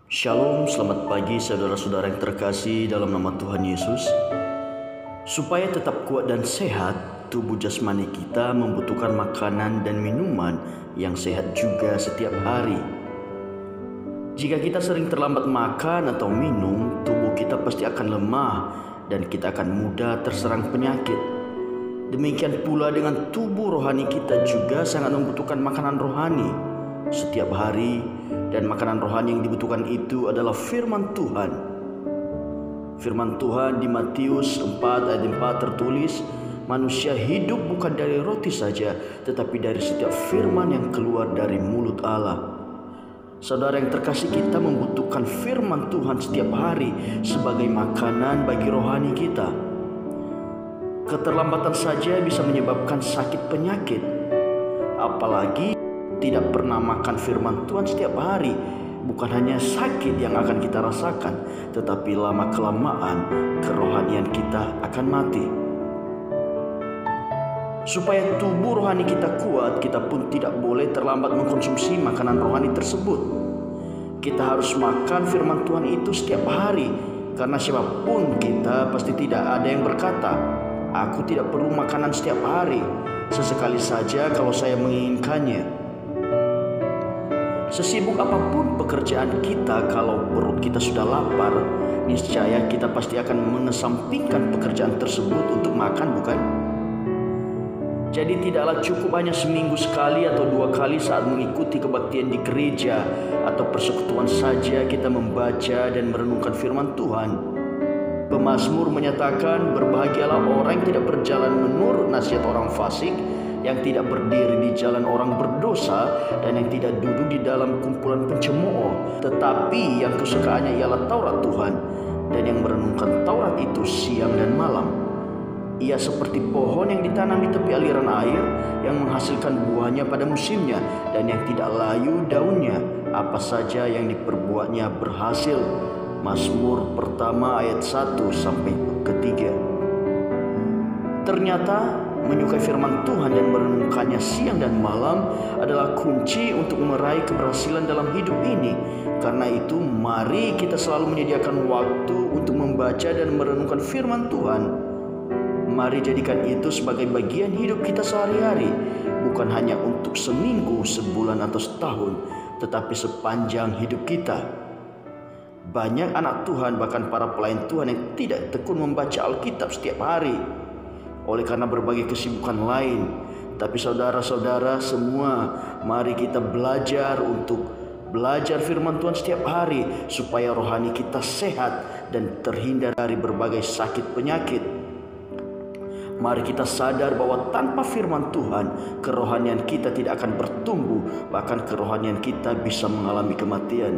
Shalom, selamat pagi saudara-saudara yang terkasih dalam nama Tuhan Yesus. Supaya tetap kuat dan sehat, tubuh jasmani kita membutuhkan makanan dan minuman yang sehat juga setiap hari. Jika kita sering terlambat makan atau minum, tubuh kita pasti akan lemah dan kita akan mudah terserang penyakit. Demikian pula dengan tubuh rohani kita juga sangat membutuhkan makanan rohani setiap hari, dan makanan rohani yang dibutuhkan itu adalah firman Tuhan. Firman Tuhan di Matius 4 ayat 4 tertulis, manusia hidup bukan dari roti saja, tetapi dari setiap firman yang keluar dari mulut Allah. Saudara yang terkasih, kita membutuhkan firman Tuhan setiap hari sebagai makanan bagi rohani kita. Keterlambatan saja bisa menyebabkan sakit penyakit, apalagi tidak pernah makan firman Tuhan setiap hari. Bukan hanya sakit yang akan kita rasakan, tetapi lama-kelamaan kerohanian kita akan mati. Supaya tubuh rohani kita kuat, kita pun tidak boleh terlambat mengkonsumsi makanan rohani tersebut. Kita harus makan firman Tuhan itu setiap hari, karena siapapun kita pasti tidak ada yang berkata, "Aku tidak perlu makanan setiap hari, sesekali saja kalau saya menginginkannya." Sesibuk apapun pekerjaan kita, kalau perut kita sudah lapar, niscaya kita pasti akan mengesampingkan pekerjaan tersebut untuk makan, bukan? Jadi tidaklah cukup hanya seminggu sekali atau 2 kali saat mengikuti kebaktian di gereja atau persekutuan saja kita membaca dan merenungkan firman Tuhan. Pemazmur menyatakan, berbahagialah orang yang tidak berjalan menurut nasihat orang fasik, yang tidak berdiri di jalan orang berdosa, dan yang tidak duduk di dalam kumpulan pencemooh, tetapi yang kesukaannya ialah Taurat Tuhan, dan yang merenungkan Taurat itu siang dan malam. Ia seperti pohon yang ditanam di tepi aliran air, yang menghasilkan buahnya pada musimnya, dan yang tidak layu daunnya. Apa saja yang diperbuatnya berhasil. Mazmur pertama ayat 1 sampai 3. Ternyata menyukai firman Tuhan dan merenungkannya siang dan malam adalah kunci untuk meraih keberhasilan dalam hidup ini. Karena itu, mari kita selalu menyediakan waktu untuk membaca dan merenungkan firman Tuhan. Mari jadikan itu sebagai bagian hidup kita sehari-hari, bukan hanya untuk seminggu, sebulan, atau setahun, tetapi sepanjang hidup kita. Banyak anak Tuhan, bahkan para pelayan Tuhan, yang tidak tekun membaca Alkitab setiap hari oleh karena berbagai kesibukan lain. Tapi saudara-saudara semua, mari kita belajar untuk belajar firman Tuhan setiap hari, supaya rohani kita sehat dan terhindar dari berbagai sakit penyakit. Mari kita sadar bahwa tanpa firman Tuhan, kerohanian kita tidak akan bertumbuh, bahkan kerohanian kita bisa mengalami kematian.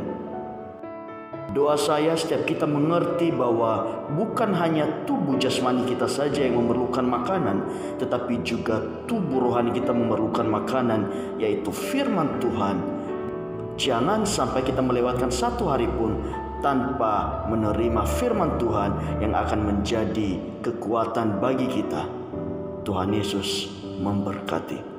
Doa saya setiap kita mengerti bahwa bukan hanya tubuh jasmani kita saja yang memerlukan makanan, tetapi juga tubuh rohani kita memerlukan makanan, yaitu firman Tuhan. Jangan sampai kita melewatkan satu hari pun tanpa menerima firman Tuhan yang akan menjadi kekuatan bagi kita. Tuhan Yesus memberkati.